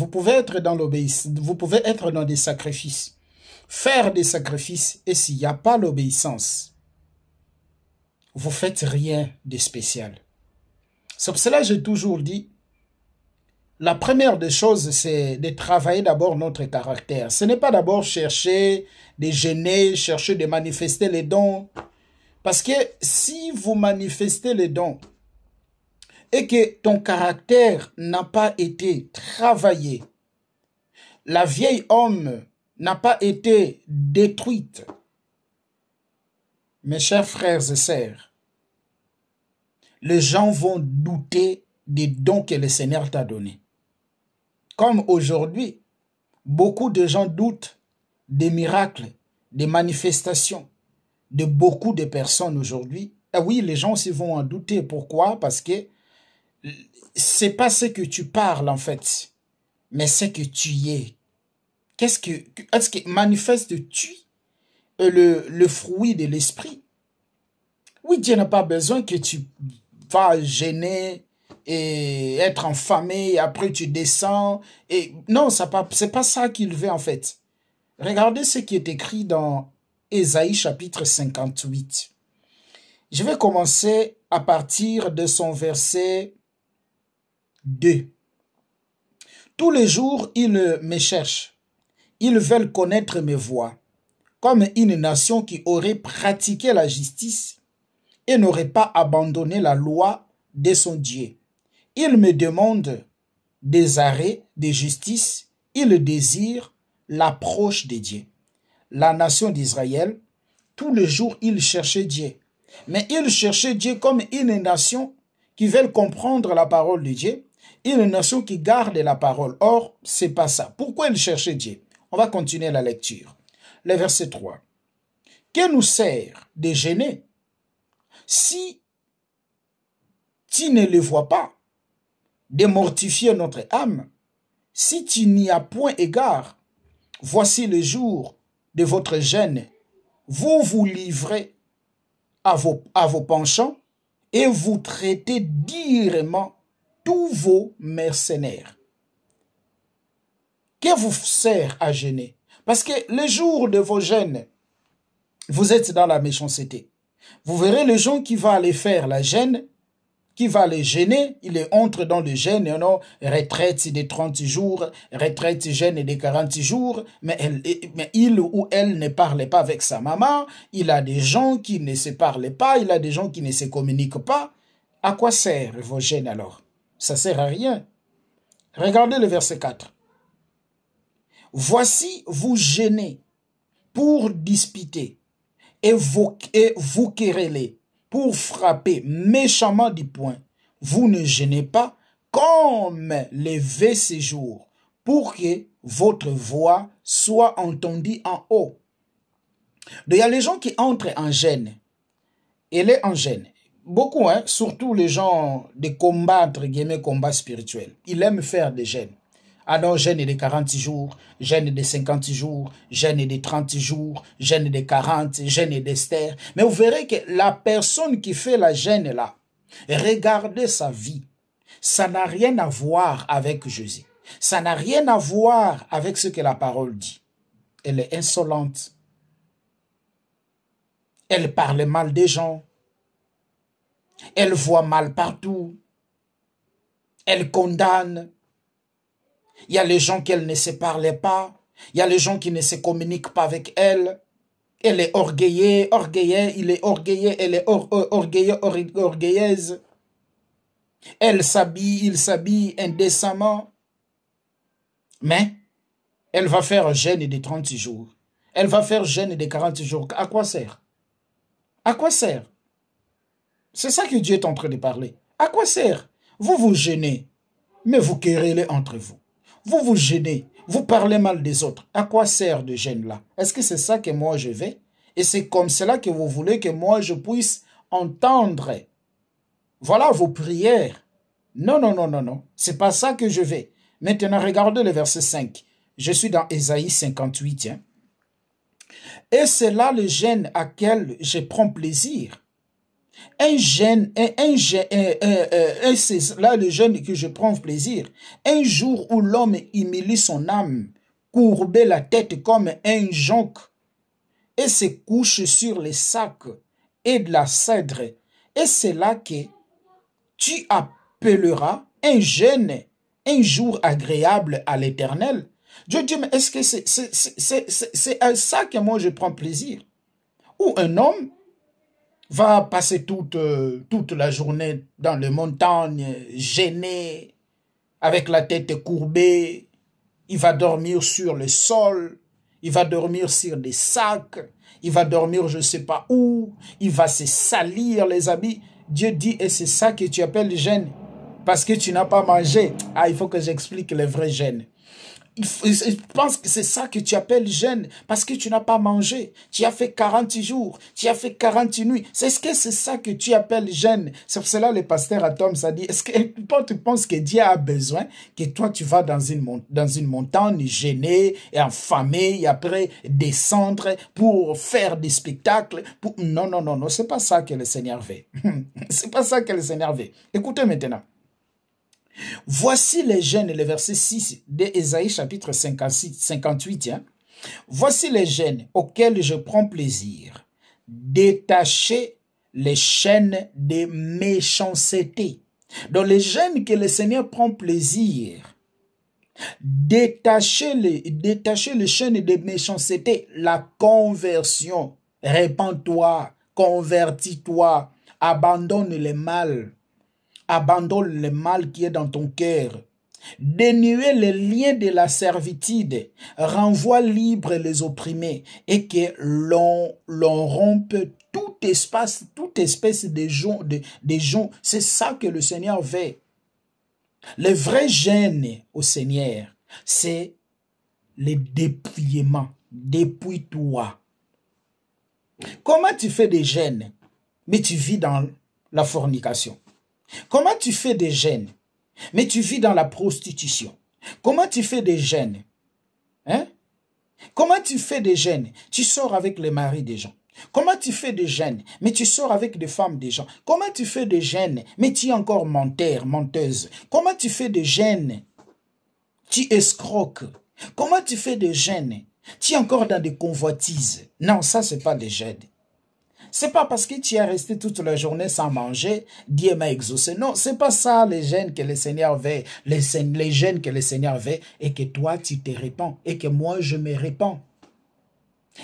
Vous pouvez être dans l'obéissance, vous pouvez être dans des sacrifices, faire des sacrifices, et s'il n'y a pas l'obéissance, vous faites rien de spécial. C'est pour cela que j'ai toujours dit, la première des choses, c'est de travailler d'abord notre caractère. Ce n'est pas d'abord chercher de gêner, chercher de manifester les dons. Parce que si vous manifestez les dons et que ton caractère n'a pas été travaillé, la vieille homme n'a pas été détruite, mes chers frères et sœurs, les gens vont douter des dons que le Seigneur t'a donnés. Comme aujourd'hui, beaucoup de gens doutent des miracles, des manifestations de beaucoup de personnes aujourd'hui. Et oui, les gens aussi vont en douter. Pourquoi? Parce que c'est pas ce que tu parles en fait, mais ce que tu es. Est-ce que manifestes-tu le fruit de l'esprit? Oui, Dieu n'a pas besoin que tu vas gêner et être enfamé, et après tu descends. Et non, c'est pas ça qu'il veut en fait. Regardez ce qui est écrit dans Ésaïe chapitre 58. Je vais commencer à partir de son verset 2. Tous les jours, ils me cherchent. Ils veulent connaître mes voies, comme une nation qui aurait pratiqué la justice et n'aurait pas abandonné la loi de son Dieu. Ils me demandent des arrêts de justice, ils désirent l'approche de Dieu. La nation d'Israël, tous les jours, ils cherchaient Dieu. Mais ils cherchaient Dieu comme une nation qui veut comprendre la parole de Dieu, une nation qui garde la parole. Or, c'est pas ça. Pourquoi ils cherchaient Dieu? On va continuer la lecture. Le verset 3. Que nous sert de gêner si tu ne le vois pas, de mortifier notre âme, si tu n'y as point égard? Voici le jour de votre gêne. Vous vous livrez à vos penchants et vous traitez durement tous vos mercenaires. Que vous sert à gêner? Parce que le jour de vos gênes, vous êtes dans la méchanceté. Vous verrez les gens qui vont aller faire la gêne, qui va les gêner, il entre dans le gêne, non, retraite de 30 jours, retraite gêne de 40 jours, mais il ou elle ne parle pas avec sa maman, il a des gens qui ne se parlent pas, il a des gens qui ne se communiquent pas. À quoi sert vos gênes alors? Ça sert à rien. Regardez le verset 4. Voici vous gênez pour disputer et vous querellez pour frapper méchamment du poing. Vous ne gênez pas comme les veilles séjours pour que votre voix soit entendue en haut. Donc, il y a les gens qui entrent en gêne. Elle est en gêne. Beaucoup, hein, surtout les gens de combat, entre guillemets, combat spirituel. Ils aiment faire des gênes. Ah non, gêne de 40 jours, gêne de 50 jours, gêne de 30 jours, gêne de 40, gêne d'Esther. Mais vous verrez que la personne qui fait la gêne là, regardez sa vie. Ça n'a rien à voir avec Jésus. Ça n'a rien à voir avec ce que la parole dit. Elle est insolente. Elle parle mal des gens. Elle voit mal partout. Elle condamne. Il y a les gens qu'elle ne se parlait pas. Il y a les gens qui ne se communiquent pas avec elle. Elle est orgueilleuse, il est orgueilleux, elle est orgueilleuse. Elle s'habille, il s'habille indécemment. Mais elle va faire jeûne de 30 jours. Elle va faire jeûne de 40 jours. À quoi sert? À quoi sert? C'est ça que Dieu est en train de parler. À quoi sert? Vous vous gênez, mais vous querellez entre vous. Vous vous gênez, vous parlez mal des autres. À quoi sert de gêne là? Est-ce que c'est ça que moi je vais? Et c'est comme cela que vous voulez que moi je puisse entendre. Voilà vos prières. Non, non, non, non, non. C'est pas ça que je vais. Maintenant, regardez le verset 5. Je suis dans Ésaïe 58. Hein. Et c'est là le gêne à quel je prends plaisir. C'est là le jeûne que je prends plaisir. Un jour où l'homme humilie son âme, courbait la tête comme un jonc, et se couche sur les sacs et de la cèdre. Et c'est là que tu appelleras un jeûne, un jour agréable à l'Éternel. Dieu dit, mais est-ce que c'est à ça que moi je prends plaisir? Ou un homme va passer toute la journée dans les montagnes, gêné, avec la tête courbée, il va dormir sur le sol, il va dormir sur des sacs, il va dormir je ne sais pas où, il va se salir les habits. Dieu dit, et c'est ça que tu appelles le jeûne, parce que tu n'as pas mangé. Ah, il faut que j'explique le vrai jeûne. Je pense que c'est ça que tu appelles jeûne, parce que tu n'as pas mangé. Tu as fait 40 jours, tu as fait 40 nuits. C'est ça que tu appelles jeûne. C'est pour cela le pasteur Atom ça dit, est-ce que tu penses que Dieu a besoin que toi tu vas dans une montagne gêné et affamé et après descendre pour faire des spectacles? Non, non, non, non, c'est pas ça que le Seigneur veut. C'est pas ça que le Seigneur veut. Écoutez maintenant. Voici les jeûnes, le verset 6 d'Ésaïe chapitre 58. Hein. Voici les jeûnes auxquels je prends plaisir. Détacher les chaînes de méchanceté. Dans les jeûnes que le Seigneur prend plaisir. Détacher les chaînes de méchanceté. La conversion. Répands-toi, convertis-toi, abandonne le mal. Abandonne le mal qui est dans ton cœur. Dénuer les liens de la servitude. Renvoie libre les opprimés. Et que l'on rompe toute espèce de gens. C'est ça que le Seigneur veut. Le vrai jeûne au Seigneur, c'est le dépouillement. Dépouille-toi. Comment tu fais des jeûnes, mais tu vis dans la fornication? Comment tu fais des jeûnes, mais tu vis dans la prostitution? Comment tu fais des jeûnes? Hein? Comment tu fais des jeûnes? Tu sors avec les maris des gens. Comment tu fais des jeûnes, mais tu sors avec des femmes des gens? Comment tu fais des jeûnes, mais tu es encore menteur, menteuse? Comment tu fais des jeûnes? Tu escroques. Comment tu fais des jeûnes? Tu es encore dans des convoitises. Non, ça, c'est pas des jeûnes. C'est pas parce que tu es resté toute la journée sans manger, Dieu m'a exaucé. Non, c'est pas ça les jeûnes que le Seigneur veut. Les jeûnes que le Seigneur veut et que toi tu te répands et que moi je me répands.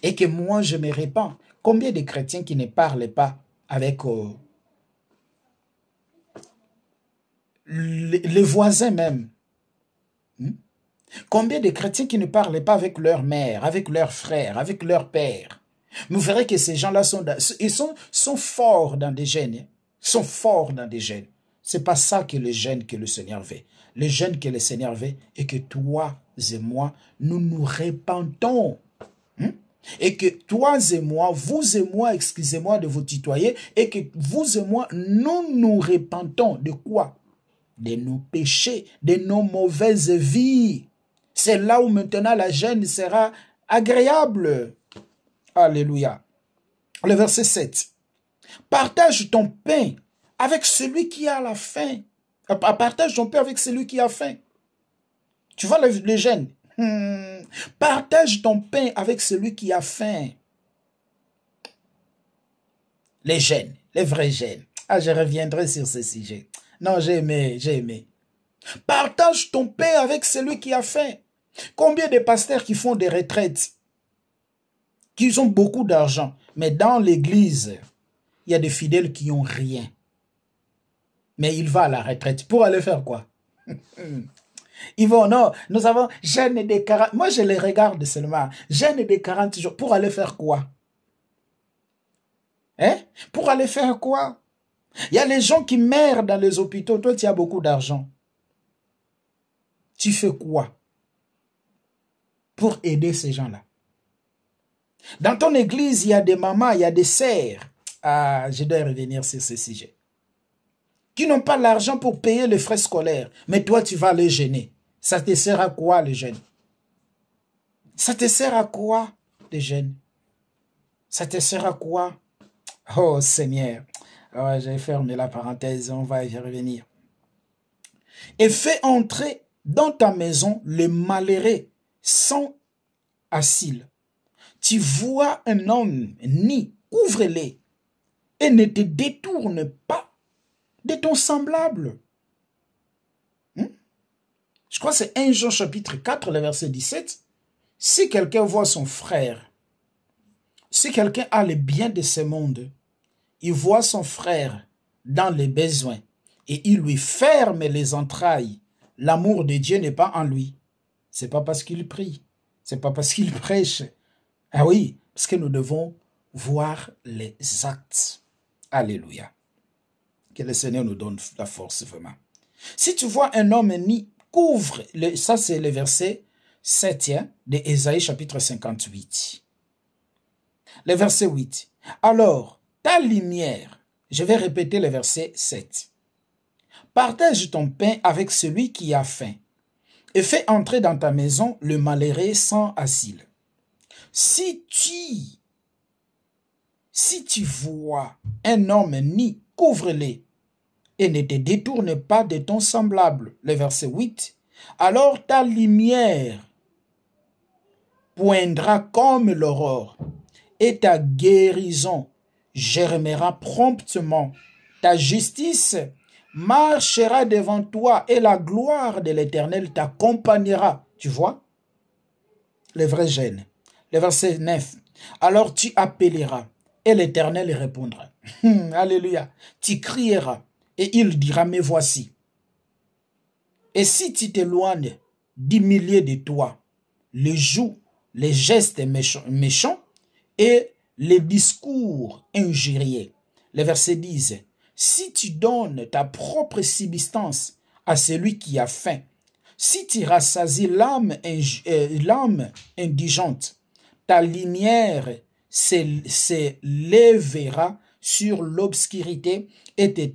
Et que moi je me répands. Combien de chrétiens qui ne parlent pas avec les voisins même? Combien de chrétiens qui ne parlent pas avec leur mère, avec leurs frères, avec leur père? Vous verrez que ces gens-là sont forts dans des jeûnes. Sont forts dans des jeûnes. C'est pas ça que le jeûne que le Seigneur veut. Le jeûne que le Seigneur veut est que toi et moi, nous nous répandons. Et que toi et moi, vous et moi, excusez-moi de vous tutoyer, et que vous et moi, nous nous répandons de quoi? De nos péchés, de nos mauvaises vies. C'est là où maintenant la jeûne sera agréable. Alléluia. Le verset 7. Partage ton pain avec celui qui a la faim. Partage ton pain avec celui qui a faim. Tu vois le jeûne. Partage ton pain avec celui qui a faim. Les jeûnes, les vrais jeûnes. Ah, je reviendrai sur ce sujet. Non, j'ai aimé, j'ai aimé. Partage ton pain avec celui qui a faim. Combien de pasteurs qui font des retraites, qui ont beaucoup d'argent, mais dans l'église, il y a des fidèles qui n'ont rien. Mais ils vont à la retraite. Pour aller faire quoi? Ils vont, non, nous avons jeûne des 40... Moi, je les regarde seulement. Jeûne des 40 jours. Pour aller faire quoi? Hein? Pour aller faire quoi? Il y a les gens qui meurent dans les hôpitaux. Toi, tu as beaucoup d'argent. Tu fais quoi pour aider ces gens-là? Dans ton église, il y a des mamans, il y a des sœurs. Ah, je dois revenir sur ce sujet. Qui n'ont pas l'argent pour payer les frais scolaires. Mais toi, tu vas les gêner. Ça te sert à quoi, le jeûne? Ça te sert à quoi, le jeûne? Ça te sert à quoi? Oh, Seigneur. Ouais, j'ai fermé la parenthèse, on va y revenir. Et fais entrer dans ta maison le malheureux sans asile. Tu vois un homme ni ouvre-les et ne te détourne pas de ton semblable. Je crois que c'est 1 Jean chapitre 4, le verset 17. Si quelqu'un voit son frère, si quelqu'un a le bien de ce monde, il voit son frère dans les besoins et il lui ferme les entrailles, l'amour de Dieu n'est pas en lui. C'est pas parce qu'il prie, c'est pas parce qu'il prêche. Ah oui, parce que nous devons voir les actes. Alléluia. Que le Seigneur nous donne la force vraiment. Si tu vois un homme ni couvre, ça c'est le verset 7 de Ésaïe chapitre 58. Le verset 8. Alors, ta lumière, je vais répéter le verset 7. Partage ton pain avec celui qui a faim et fais entrer dans ta maison le malheureux sans asile. Si tu vois un homme ni, couvre-le et ne te détourne pas de ton semblable. Le verset 8. Alors ta lumière poindra comme l'aurore et ta guérison germera promptement. Ta justice marchera devant toi et la gloire de l'Éternel t'accompagnera. Tu vois? Le vrai gêne. Le verset 9. Alors tu appelleras et l'Éternel répondra. Alléluia. Tu crieras et il dira, mais voici. Et si tu t'éloignes d'humilier de toi, les joues, les gestes méchants et les discours injurieux. Le verset 10. Si tu donnes ta propre subsistance à celui qui a faim, si tu rassasies l'âme indigente, ta lumière s'élèvera sur l'obscurité et tes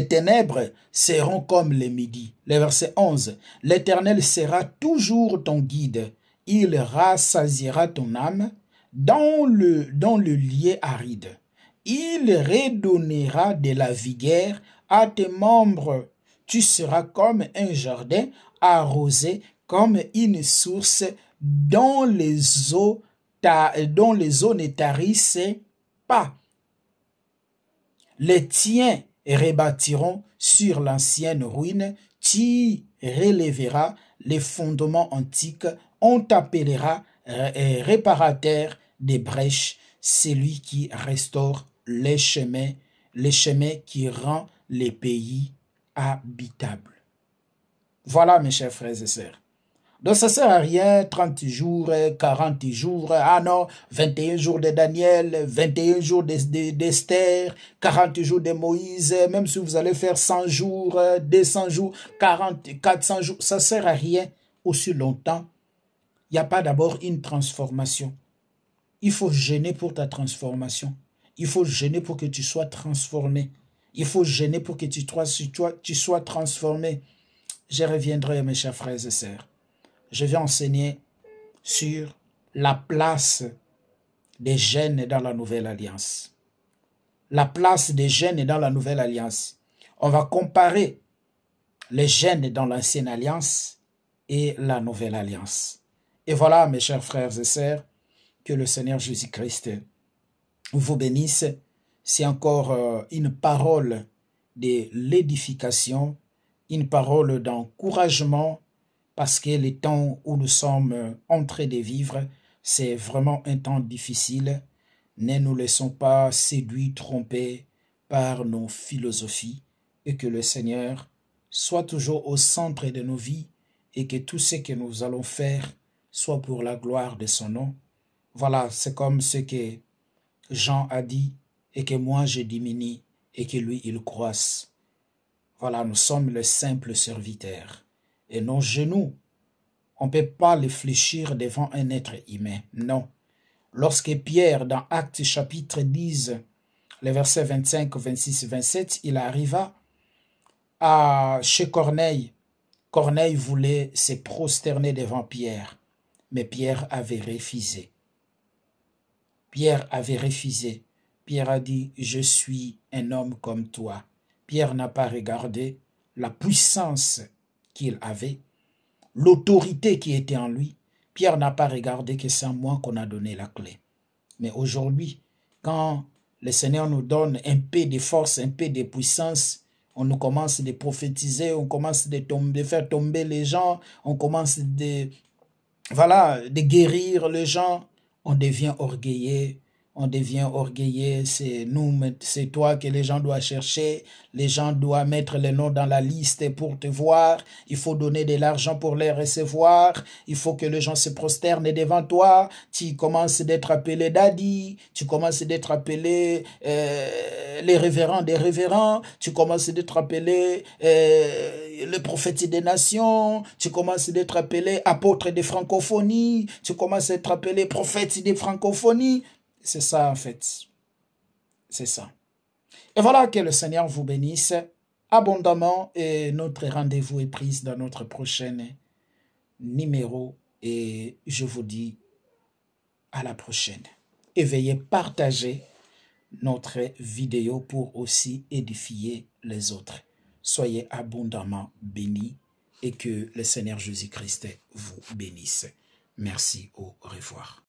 ténèbres seront comme le midi. Le verset 11. L'Éternel sera toujours ton guide. Il rassasiera ton âme dans le lieu aride. Il redonnera de la vigueur à tes membres. Tu seras comme un jardin arrosé, comme une source dont les eaux ne tarissent pas. Les tiens rebâtiront sur l'ancienne ruine, tu relèveras les fondements antiques, on t'appellera réparateur des brèches, celui qui restaure les chemins qui rend les pays habitables. Voilà mes chers frères et sœurs. Donc ça ne sert à rien, 30 jours, 40 jours, ah non, 21 jours de Daniel, 21 jours d'Esther, 40 jours de Moïse, même si vous allez faire 100 jours, 200 jours, 40, 400 jours, ça ne sert à rien aussi longtemps. Il n'y a pas d'abord une transformation. Il faut gêner pour ta transformation. Il faut gêner pour que tu sois transformé. Il faut gêner pour que tu sois transformé. Je reviendrai, mes chers frères et sœurs. Je vais enseigner sur la place des gènes dans la Nouvelle Alliance. La place des gènes dans la Nouvelle Alliance. On va comparer les gènes dans l'Ancienne Alliance et la Nouvelle Alliance. Et voilà, mes chers frères et sœurs, que le Seigneur Jésus-Christ vous bénisse. C'est encore une parole de l'édification, une parole d'encouragement, parce que les temps où nous sommes en train de vivre, c'est vraiment un temps difficile. Ne nous laissons pas séduire, tromper par nos philosophies, et que le Seigneur soit toujours au centre de nos vies, et que tout ce que nous allons faire soit pour la gloire de son nom. Voilà, c'est comme ce que Jean a dit, et que moi je diminue, et que lui il croisse. Voilà, nous sommes le simple serviteur. Et nos genoux, on ne peut pas les fléchir devant un être humain. Non. Lorsque Pierre, dans Actes chapitre 10, les versets 25, 26 et 27, il arriva chez Corneille. Corneille voulait se prosterner devant Pierre, mais Pierre avait refusé. Pierre avait refusé. Pierre a dit, je suis un homme comme toi. Pierre n'a pas regardé la puissance qu'il avait, l'autorité qui était en lui. Pierre n'a pas regardé que c'est à moi qu'on a donné la clé. Mais aujourd'hui, quand le Seigneur nous donne un peu de force, un peu de puissance, on nous commence de prophétiser, on commence de faire tomber les gens, on commence de guérir les gens, on devient orgueilleux. C'est nous, c'est toi que les gens doivent chercher, les gens doivent mettre les noms dans la liste pour te voir, il faut donner de l'argent pour les recevoir, il faut que les gens se prosternent devant toi, tu commences d'être appelé daddy, tu commences d'être appelé les révérends des révérends, tu commences d'être appelé le prophète des nations, tu commences d'être appelé apôtre des francophonies, tu commences d'être appelé prophète des francophonies. C'est ça en fait. C'est ça. Et voilà, que le Seigneur vous bénisse abondamment et notre rendez-vous est pris dans notre prochain numéro et je vous dis à la prochaine. Et veuillez partager notre vidéo pour aussi édifier les autres. Soyez abondamment bénis et que le Seigneur Jésus-Christ vous bénisse. Merci, au revoir.